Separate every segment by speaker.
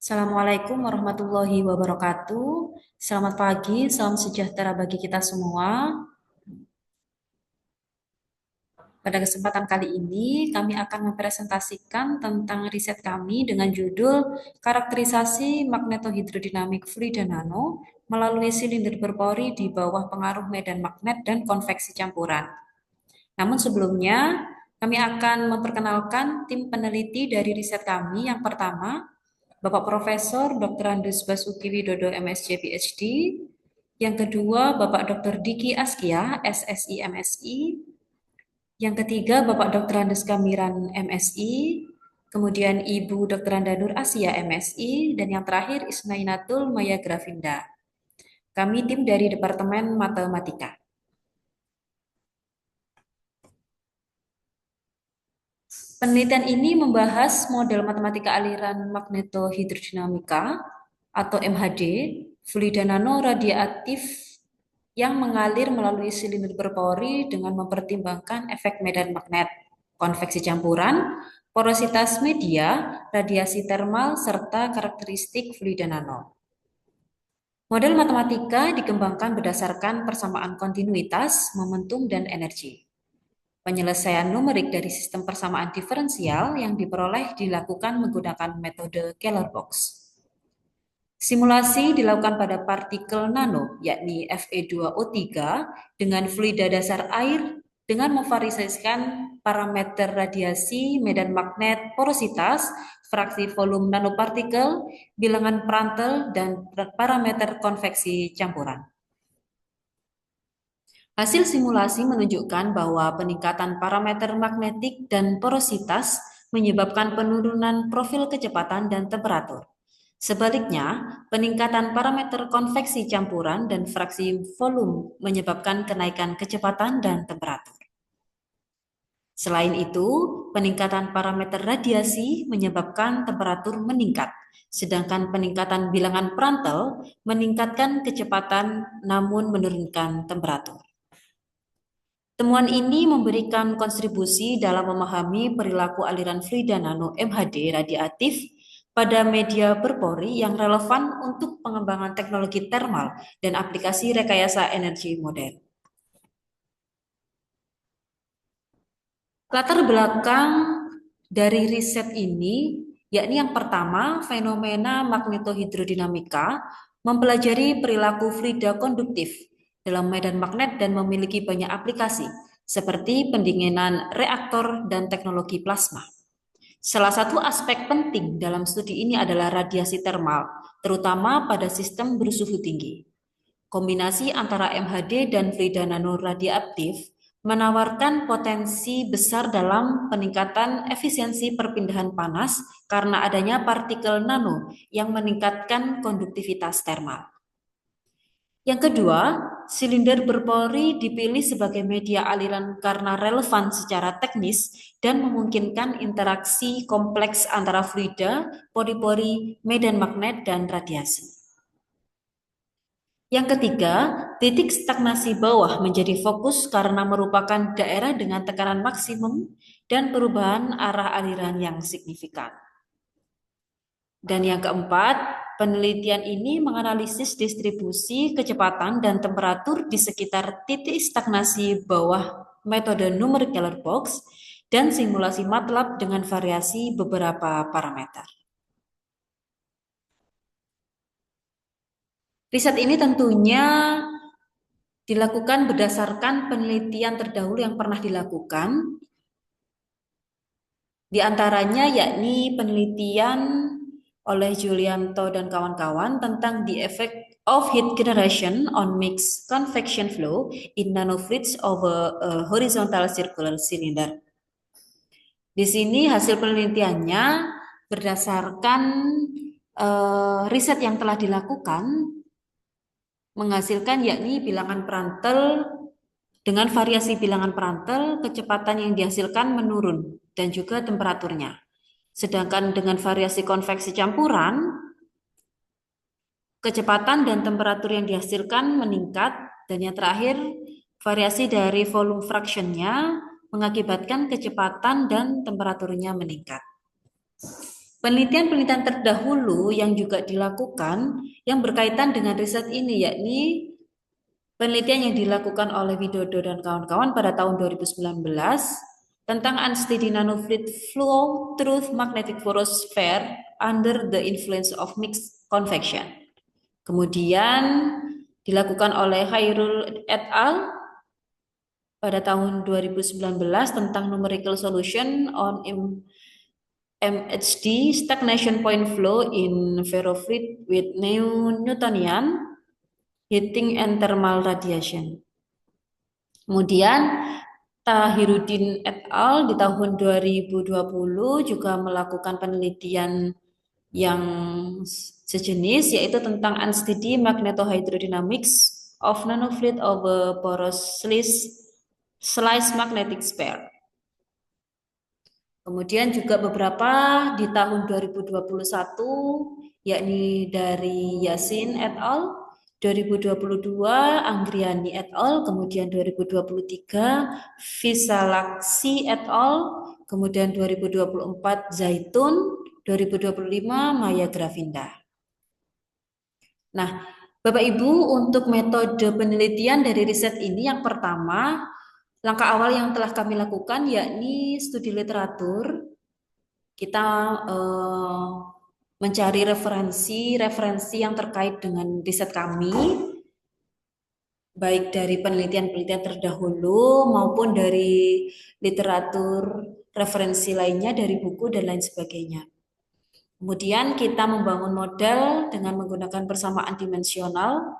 Speaker 1: Assalamualaikum warahmatullahi wabarakatuh. Selamat pagi, salam sejahtera bagi kita semua. Pada kesempatan kali ini, kami akan mempresentasikan tentang riset kami dengan judul Karakterisasi Magnetohidrodinamik Fluida Nano melalui silinder berpori di bawah pengaruh medan magnet dan konveksi campuran. Namun sebelumnya, kami akan memperkenalkan tim peneliti dari riset kami. Yang pertama, Bapak Profesor Dr. Andus Basuki Widodo MSc PhD. Yang kedua, Bapak Dr. Diki Askia SSI MSI. Yang ketiga, Bapak Dr. Andes Kamiran MSI. Kemudian Ibu Dr. Anda Nur Asia MSI. Dan yang terakhir, Isnainatul Maya Grafinda. Kami tim dari Departemen Matematika. Penelitian ini membahas model matematika aliran magnetohidrodinamika atau MHD, fluida nano radiatif yang mengalir melalui silinder berpori dengan mempertimbangkan efek medan magnet, konveksi campuran, porositas media, radiasi termal, serta karakteristik fluida nano. Model matematika dikembangkan berdasarkan persamaan kontinuitas, momentum, dan energi. Penyelesaian numerik dari sistem persamaan diferensial yang diperoleh dilakukan menggunakan metode Kähler-Box. Simulasi dilakukan pada partikel nano, yakni Fe2O3, dengan fluida dasar air dengan memvariasikan parameter radiasi, medan magnet, porositas, fraksi volume nanopartikel, bilangan Prandtl, dan parameter konveksi campuran. Hasil simulasi menunjukkan bahwa peningkatan parameter magnetik dan porositas menyebabkan penurunan profil kecepatan dan temperatur. Sebaliknya, peningkatan parameter konveksi campuran dan fraksi volume menyebabkan kenaikan kecepatan dan temperatur. Selain itu, peningkatan parameter radiasi menyebabkan temperatur meningkat, sedangkan peningkatan bilangan Prandtl meningkatkan kecepatan namun menurunkan temperatur. Temuan ini memberikan kontribusi dalam memahami perilaku aliran fluida nano MHD radiatif pada media berpori yang relevan untuk pengembangan teknologi termal dan aplikasi rekayasa energi modern. Latar belakang dari riset ini, yakni yang pertama, fenomena magnetohidrodinamika mempelajari perilaku fluida konduktif dalam medan magnet dan memiliki banyak aplikasi, seperti pendinginan reaktor dan teknologi plasma. Salah satu aspek penting dalam studi ini adalah radiasi termal, terutama pada sistem bersuhu tinggi. Kombinasi antara MHD dan fluida nanoradioaktif menawarkan potensi besar dalam peningkatan efisiensi perpindahan panas karena adanya partikel nano yang meningkatkan konduktivitas termal. Yang kedua, silinder berpori dipilih sebagai media aliran karena relevan secara teknis dan memungkinkan interaksi kompleks antara fluida, pori-pori, medan magnet, dan radiasi. Yang ketiga, titik stagnasi bawah menjadi fokus karena merupakan daerah dengan tekanan maksimum dan perubahan arah aliran yang signifikan. Dan yang keempat, penelitian ini menganalisis distribusi kecepatan dan temperatur di sekitar titik stagnasi bawah metode numerik Kähler-Box dan simulasi MATLAB dengan variasi beberapa parameter. Riset ini tentunya dilakukan berdasarkan penelitian terdahulu yang pernah dilakukan, di antaranya yakni penelitian oleh Julianto dan kawan-kawan tentang the effect of heat generation on mixed convection flow in nanofluids over a horizontal circular cylinder. Di sini hasil penelitiannya berdasarkan riset yang telah dilakukan menghasilkan yakni bilangan Prandtl. Dengan variasi bilangan Prandtl, kecepatan yang dihasilkan menurun dan juga temperaturnya. Sedangkan dengan variasi konveksi campuran, kecepatan dan temperatur yang dihasilkan meningkat. Dan yang terakhir, variasi dari volume fraction-nya mengakibatkan kecepatan dan temperaturnya meningkat. Penelitian-penelitian terdahulu yang juga dilakukan yang berkaitan dengan riset ini, yakni penelitian yang dilakukan oleh Widodo dan kawan-kawan pada tahun 2019 tentang unsteady nanofluid flow through magnetic photosphere under the influence of mixed convection. Kemudian dilakukan oleh Khairul et al. Pada tahun 2019 tentang numerical solution on MHD stagnation point flow in ferrofluid with Newtonian heating and thermal radiation. Kemudian Tahirudin et al. Di tahun 2020 juga melakukan penelitian yang sejenis, yaitu tentang unsteady magnetohydrodynamics of nanofluid over porous slice magnetic sphere. Kemudian juga beberapa di tahun 2021, yakni dari Yasin et al., 2022 Anggriani et al., kemudian 2023 Visalaksi et al., kemudian 2024 Zaitun, 2025 Maya Gravinda. Nah, Bapak Ibu, untuk metode penelitian dari riset ini yang pertama, langkah awal yang telah kami lakukan yakni studi literatur. Kita mencari referensi yang terkait dengan riset kami, baik dari penelitian-penelitian terdahulu maupun dari literatur referensi lainnya dari buku dan lain sebagainya. Kemudian kita membangun model dengan menggunakan persamaan dimensional,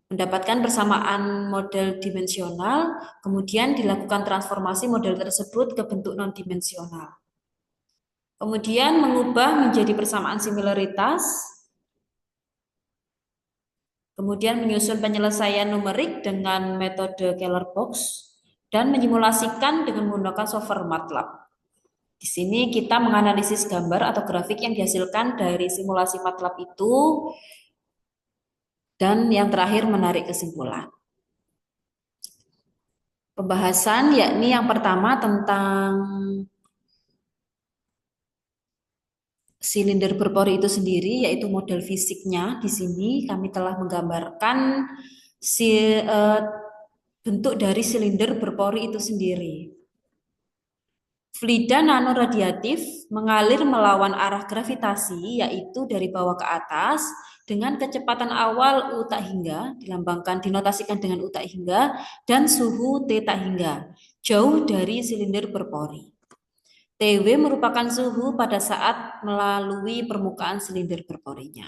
Speaker 1: mendapatkan persamaan model dimensional, kemudian dilakukan transformasi model tersebut ke bentuk non-dimensional. Kemudian mengubah menjadi persamaan similaritas, kemudian menyusun penyelesaian numerik dengan metode Keller Box, dan menyimulasikan dengan menggunakan software MATLAB. Di sini kita menganalisis gambar atau grafik yang dihasilkan dari simulasi MATLAB itu, dan yang terakhir menarik kesimpulan. Pembahasan yakni yang pertama tentang silinder berpori itu sendiri, yaitu model fisiknya. Di sini kami telah menggambarkan bentuk dari silinder berpori itu sendiri. Fluida nanoradiatif mengalir melawan arah gravitasi, yaitu dari bawah ke atas, dengan kecepatan awal U tak hingga, dinotasikan dengan U tak hingga, dan suhu T tak hingga, jauh dari silinder berpori. TW merupakan suhu pada saat melalui permukaan silinder berporinya.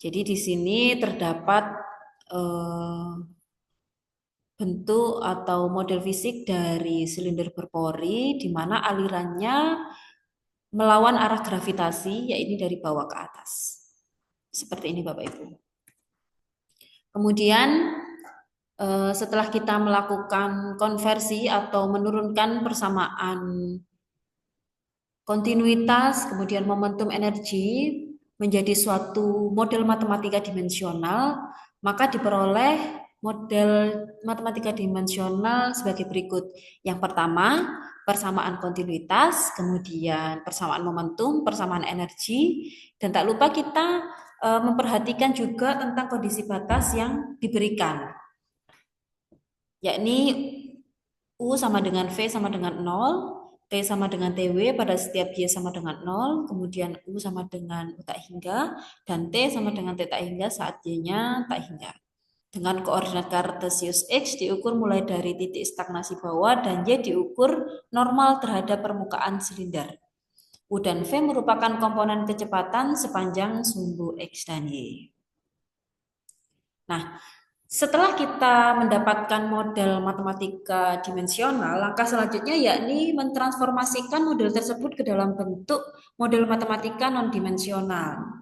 Speaker 1: Jadi di sini terdapat bentuk atau model fisik dari silinder berpori di mana alirannya melawan arah gravitasi, yaitu dari bawah ke atas. Seperti ini Bapak Ibu. Kemudian setelah kita melakukan konversi atau menurunkan persamaan kontinuitas, kemudian momentum energi menjadi suatu model matematika dimensional, maka diperoleh model matematika dimensional sebagai berikut. Yang pertama, persamaan kontinuitas, kemudian persamaan momentum, persamaan energi, dan tak lupa kita memperhatikan juga tentang kondisi batas yang diberikan, yakni U sama dengan V sama dengan 0, T sama dengan TW pada setiap Y sama dengan 0, kemudian U sama dengan U tak hingga, dan T sama dengan T tak hingga saat Y-nya tak hingga. Dengan koordinat kartesius X diukur mulai dari titik stagnasi bawah dan Y diukur normal terhadap permukaan silinder. U dan V merupakan komponen kecepatan sepanjang sumbu X dan Y. Nah, setelah kita mendapatkan model matematika dimensional, langkah selanjutnya yakni mentransformasikan model tersebut ke dalam bentuk model matematika non-dimensional.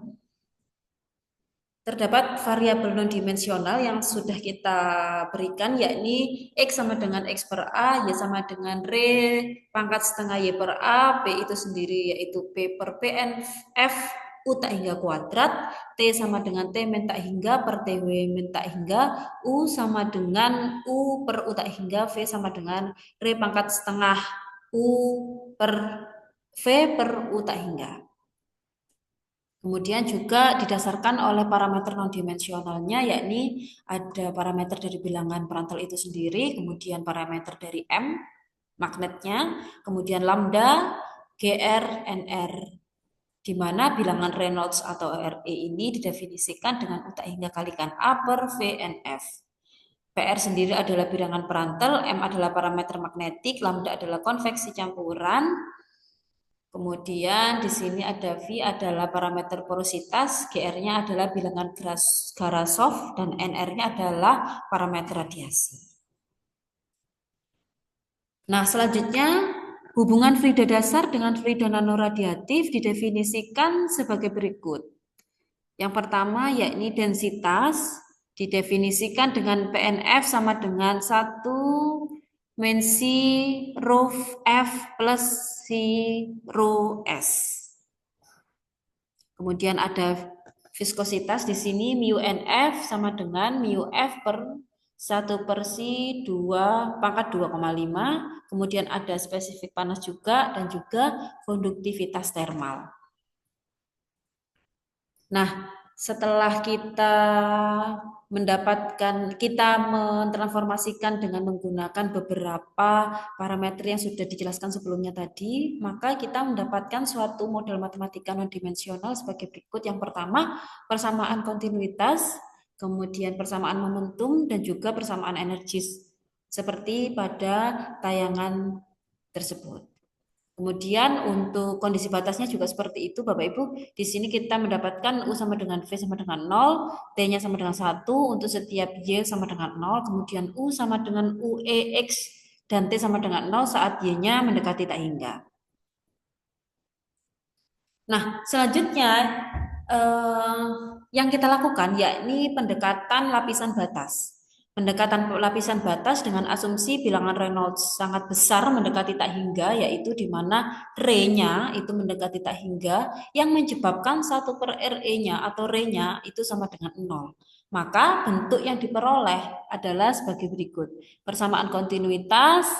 Speaker 1: Terdapat variabel non-dimensional yang sudah kita berikan, yakni X sama dengan X per A, Y sama dengan R pangkat setengah Y per A, P itu sendiri yaitu P per PN F U tak hingga kuadrat, T sama dengan T min tak hingga per TW min tak hingga, U sama dengan U per U tak hingga, V sama dengan R pangkat setengah U per V per U tak hingga. Kemudian juga didasarkan oleh parameter non-dimensionalnya, yakni ada parameter dari bilangan perantal itu sendiri, kemudian parameter dari M, magnetnya, kemudian lambda, GR, NR, di mana bilangan Reynolds atau RE ini didefinisikan dengan U tak hingga kalikan A per V N F. PR sendiri adalah bilangan perantal, M adalah parameter magnetik, lambda adalah konveksi campuran, kemudian di sini ada V adalah parameter porositas, GR-nya adalah bilangan Grasov, dan NR-nya adalah parameter radiasi. Nah, selanjutnya hubungan fluida dasar dengan fluida nanoradiatif didefinisikan sebagai berikut. Yang pertama yakni densitas didefinisikan dengan PNF sama dengan 1 mensi rho F plus si rho S. Kemudian ada viskositas di sini mu NF sama dengan mu F per 1 per si 2 pangkat 2,5. Kemudian ada spesifik panas juga dan juga konduktivitas termal. Nah, setelah kita mentransformasikan dengan menggunakan beberapa parameter yang sudah dijelaskan sebelumnya tadi, maka kita mendapatkan suatu model matematika non-dimensional sebagai berikut. Yang pertama, persamaan kontinuitas, kemudian persamaan momentum, dan juga persamaan energi seperti pada tayangan tersebut. Kemudian untuk kondisi batasnya juga seperti itu Bapak Ibu. Di sini kita mendapatkan U sama dengan V sama dengan 0, T-nya sama dengan 1 untuk setiap Y sama dengan 0, kemudian U sama dengan UEX dan T sama dengan 0 saat Y-nya mendekati tak hingga. Nah, selanjutnya yang kita lakukan yakni pendekatan lapisan batas. Pendekatan lapisan batas dengan asumsi bilangan Reynolds sangat besar mendekati tak hingga, yaitu di mana R-nya itu mendekati tak hingga, yang menyebabkan 1 per RE-nya atau R-nya itu sama dengan 0. Maka bentuk yang diperoleh adalah sebagai berikut. Persamaan kontinuitas,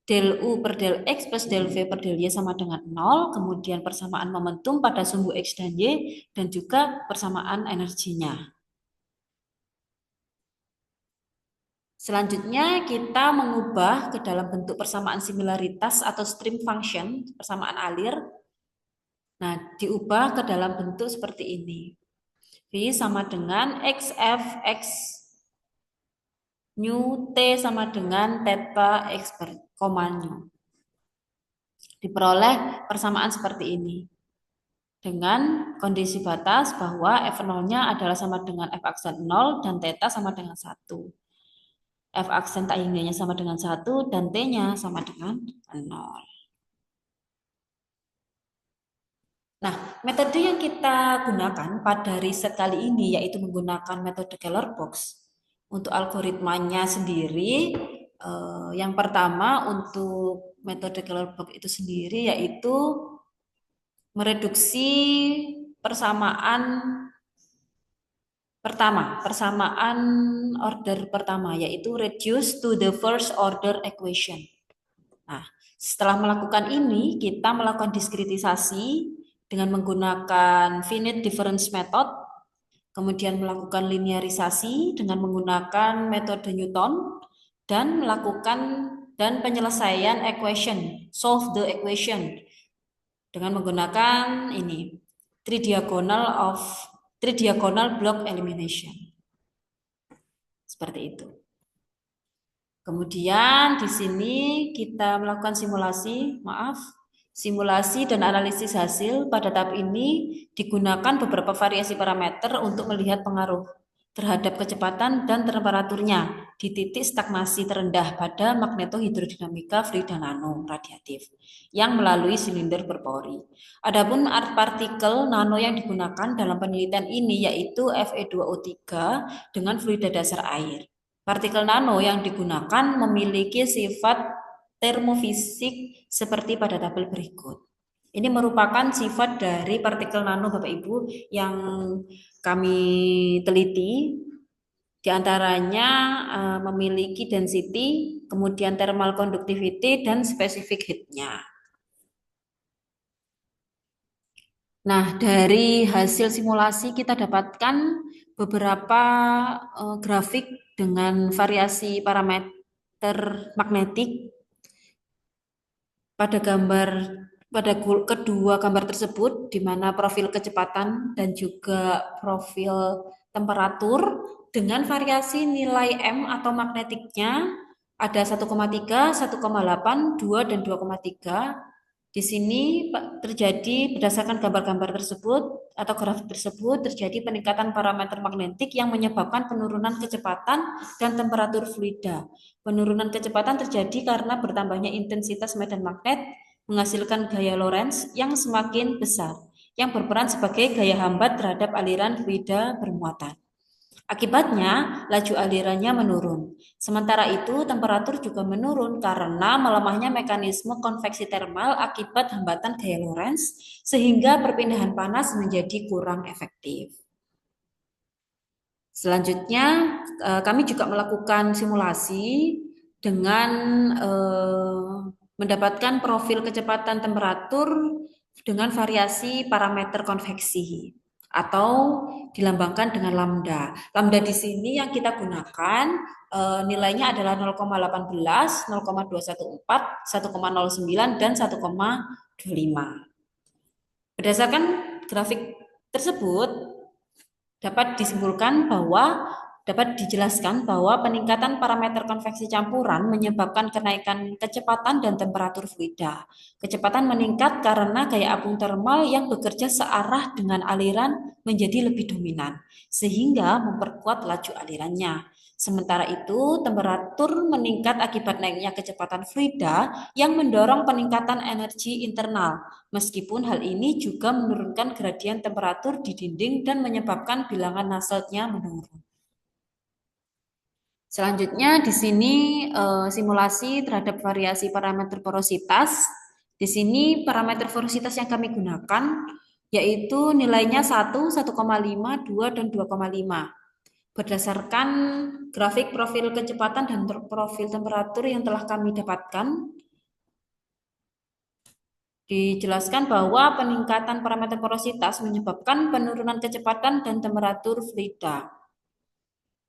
Speaker 1: del U per del X plus del V per del Y sama dengan 0, kemudian persamaan momentum pada sumbu X dan Y, dan juga persamaan energinya. Selanjutnya kita mengubah ke dalam bentuk persamaan similaritas atau stream function, persamaan alir. Nah, diubah ke dalam bentuk seperti ini. V sama dengan XF X nu T sama dengan theta X per koma nu. Diperoleh persamaan seperti ini. Dengan kondisi batas bahwa F0-nya adalah sama dengan F aksen 0 dan theta sama dengan 1. F aksen tak hingganya sama dengan 1 dan T-nya sama dengan 0. Nah, metode yang kita gunakan pada riset kali ini yaitu menggunakan metode Kähler box. Untuk algoritmanya sendiri, yang pertama untuk metode Kähler box itu sendiri yaitu mereduksi persamaan order pertama, yaitu reduce to the first order equation. Nah, setelah melakukan ini, kita melakukan diskritisasi dengan menggunakan finite difference method, kemudian melakukan linearisasi dengan menggunakan metode Newton, dan penyelesaian equation, solve the equation, dengan menggunakan ini, tridiagonal block elimination. Seperti itu. Kemudian di sini kita melakukan simulasi dan analisis hasil. Pada tahap ini digunakan beberapa variasi parameter untuk melihat pengaruh terhadap kecepatan dan temperaturnya di titik stagnasi terendah pada magnetohidrodinamika fluida nano radiatif yang melalui silinder berpori. Adapun partikel nano yang digunakan dalam penelitian ini yaitu Fe2O3 dengan fluida dasar air. Partikel nano yang digunakan memiliki sifat termofisik seperti pada tabel berikut. Ini merupakan sifat dari partikel nano Bapak Ibu yang kami teliti. Di antaranya memiliki density, kemudian thermal conductivity, dan specific heat-nya. Nah, dari hasil simulasi kita dapatkan beberapa grafik dengan variasi parameter magnetik pada kedua gambar tersebut, di mana profil kecepatan dan juga profil temperatur dengan variasi nilai M atau magnetiknya ada 1,3, 1,8, 2 dan 2,3. Di sini terjadi berdasarkan gambar-gambar tersebut atau grafik tersebut terjadi peningkatan parameter magnetik yang menyebabkan penurunan kecepatan dan temperatur fluida. Penurunan kecepatan terjadi karena bertambahnya intensitas medan magnet menghasilkan gaya Lorentz yang semakin besar, yang berperan sebagai gaya hambat terhadap aliran fluida bermuatan. Akibatnya, laju alirannya menurun. Sementara itu, temperatur juga menurun karena melemahnya mekanisme konveksi termal akibat hambatan gaya Lorentz, sehingga perpindahan panas menjadi kurang efektif. Selanjutnya, kami juga melakukan simulasi dengan mendapatkan profil kecepatan temperatur dengan variasi parameter konveksi atau dilambangkan dengan lambda. Lambda di sini yang kita gunakan nilainya adalah 0,18, 0,214, 1,09 dan 1,25. Berdasarkan grafik tersebut dapat dijelaskan bahwa peningkatan parameter konveksi campuran menyebabkan kenaikan kecepatan dan temperatur fluida. Kecepatan meningkat karena gaya apung termal yang bekerja searah dengan aliran menjadi lebih dominan, sehingga memperkuat laju alirannya. Sementara itu, temperatur meningkat akibat naiknya kecepatan fluida yang mendorong peningkatan energi internal. Meskipun hal ini juga menurunkan gradien temperatur di dinding dan menyebabkan bilangan Nusselt-nya menurun. Selanjutnya di sini simulasi terhadap variasi parameter porositas. Di sini parameter porositas yang kami gunakan yaitu nilainya 1, 1,5, 2 dan 2,5. Berdasarkan grafik profil kecepatan dan profil temperatur yang telah kami dapatkan, dijelaskan bahwa peningkatan parameter porositas menyebabkan penurunan kecepatan dan temperatur fluida.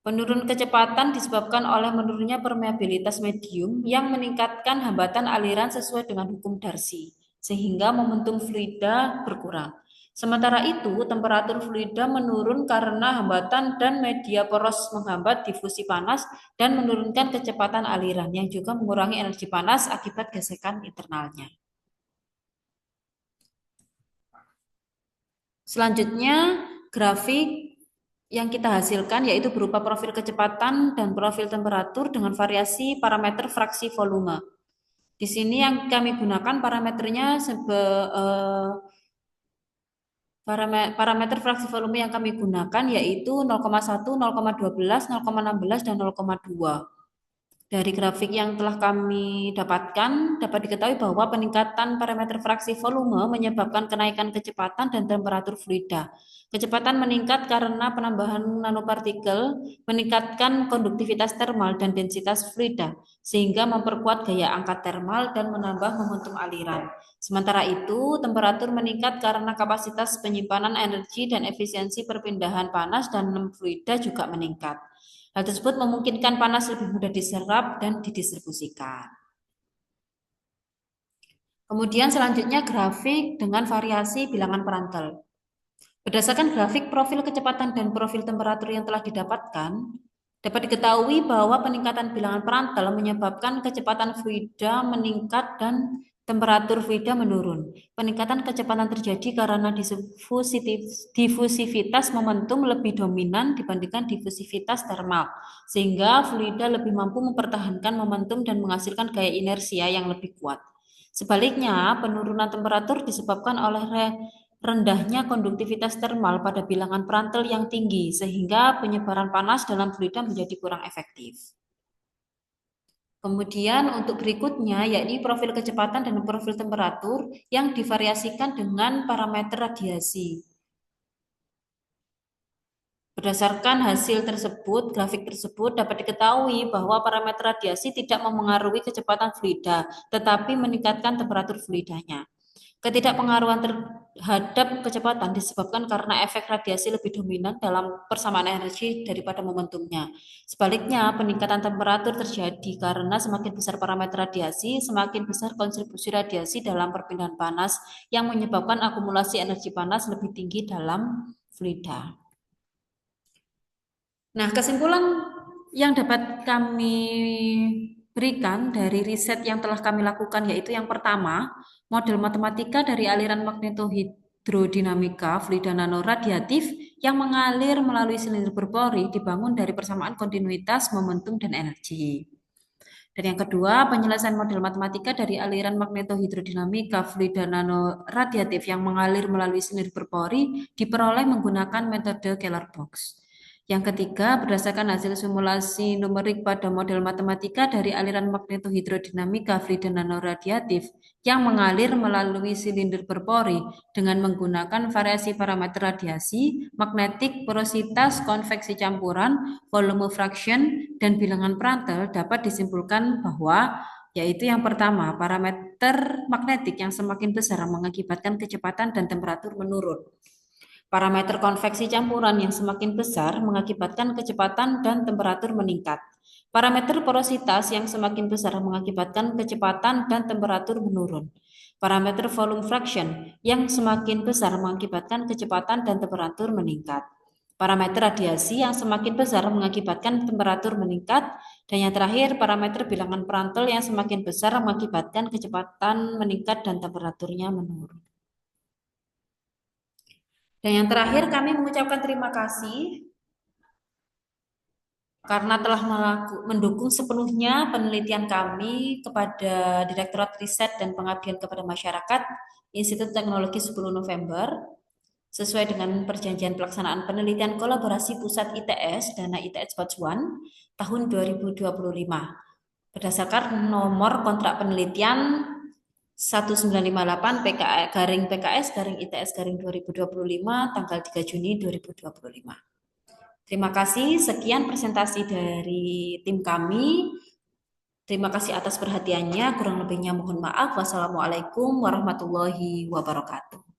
Speaker 1: Penurunan kecepatan disebabkan oleh menurunnya permeabilitas medium yang meningkatkan hambatan aliran sesuai dengan hukum Darcy, sehingga momentum fluida berkurang. Sementara itu, temperatur fluida menurun karena hambatan dan media poros menghambat difusi panas dan menurunkan kecepatan aliran yang juga mengurangi energi panas akibat gesekan internalnya. Selanjutnya, grafik yang kita hasilkan yaitu berupa profil kecepatan dan profil temperatur dengan variasi parameter fraksi volume. Di sini yang kami gunakan parameternya parameter fraksi volume yang kami gunakan yaitu 0,1, 0,12, 0,16 dan 0,2. Dari grafik yang telah kami dapatkan, dapat diketahui bahwa peningkatan parameter fraksi volume menyebabkan kenaikan kecepatan dan temperatur fluida. Kecepatan meningkat karena penambahan nanopartikel meningkatkan konduktivitas termal dan densitas fluida, sehingga memperkuat gaya angkat termal dan menambah momentum aliran. Sementara itu, temperatur meningkat karena kapasitas penyimpanan energi dan efisiensi perpindahan panas dan fluida juga meningkat. Hal tersebut memungkinkan panas lebih mudah diserap dan didistribusikan. Kemudian selanjutnya grafik dengan variasi bilangan Prandtl. Berdasarkan grafik profil kecepatan dan profil temperatur yang telah didapatkan, dapat diketahui bahwa peningkatan bilangan Prandtl menyebabkan kecepatan fluida meningkat dan temperatur fluida menurun. Peningkatan kecepatan terjadi karena difusivitas momentum lebih dominan dibandingkan difusivitas termal, sehingga fluida lebih mampu mempertahankan momentum dan menghasilkan gaya inersia yang lebih kuat. Sebaliknya, penurunan temperatur disebabkan oleh rendahnya konduktivitas termal pada bilangan Prandtl yang tinggi, sehingga penyebaran panas dalam fluida menjadi kurang efektif. Kemudian untuk berikutnya, yakni profil kecepatan dan profil temperatur yang divariasikan dengan parameter radiasi. Berdasarkan hasil tersebut, grafik tersebut dapat diketahui bahwa parameter radiasi tidak memengaruhi kecepatan fluida, tetapi meningkatkan temperatur fluidanya. Ketidakpengaruhan terhadap kecepatan disebabkan karena efek radiasi lebih dominan dalam persamaan energi daripada momentumnya. Sebaliknya, peningkatan temperatur terjadi karena semakin besar parameter radiasi, semakin besar kontribusi radiasi dalam perpindahan panas yang menyebabkan akumulasi energi panas lebih tinggi dalam fluida. Nah, kesimpulan yang dapat kami berikan dari riset yang telah kami lakukan yaitu yang pertama, model matematika dari aliran magnetohidrodinamika fluida nanoradiatif yang mengalir melalui silinder berpori dibangun dari persamaan kontinuitas, momentum, dan energi. Dan yang kedua, penyelesaian model matematika dari aliran magnetohidrodinamika fluida nanoradiatif yang mengalir melalui silinder berpori diperoleh menggunakan metode Kähler box. Yang ketiga, berdasarkan hasil simulasi numerik pada model matematika dari aliran magnetohidrodinamika fluida nanoradiatif yang mengalir melalui silinder berpori dengan menggunakan variasi parameter radiasi, magnetik, porositas, konveksi campuran, volume fraction, dan bilangan Prandtl dapat disimpulkan bahwa yaitu yang pertama, parameter magnetik yang semakin besar mengakibatkan kecepatan dan temperatur menurun. Parameter konveksi campuran yang semakin besar mengakibatkan kecepatan dan temperatur meningkat. Parameter porositas yang semakin besar mengakibatkan kecepatan dan temperatur menurun. Parameter volume fraction yang semakin besar mengakibatkan kecepatan dan temperatur meningkat. Parameter radiasi yang semakin besar mengakibatkan temperatur meningkat. Dan yang terakhir, parameter bilangan Prandtl yang semakin besar mengakibatkan kecepatan meningkat dan temperaturnya menurun. Dan yang terakhir kami mengucapkan terima kasih karena telah mendukung sepenuhnya penelitian kami kepada Direktorat Riset dan Pengabdian kepada Masyarakat Institut Teknologi 10 November sesuai dengan perjanjian pelaksanaan penelitian kolaborasi Pusat ITS Dana ITS Batch 1 tahun 2025 berdasarkan nomor kontrak penelitian 1958 PKS ITS 2025 tanggal 3 Juni 2025. Terima kasih, sekian presentasi dari tim kami. Terima kasih atas perhatiannya, kurang lebihnya mohon maaf. Wassalamualaikum warahmatullahi wabarakatuh.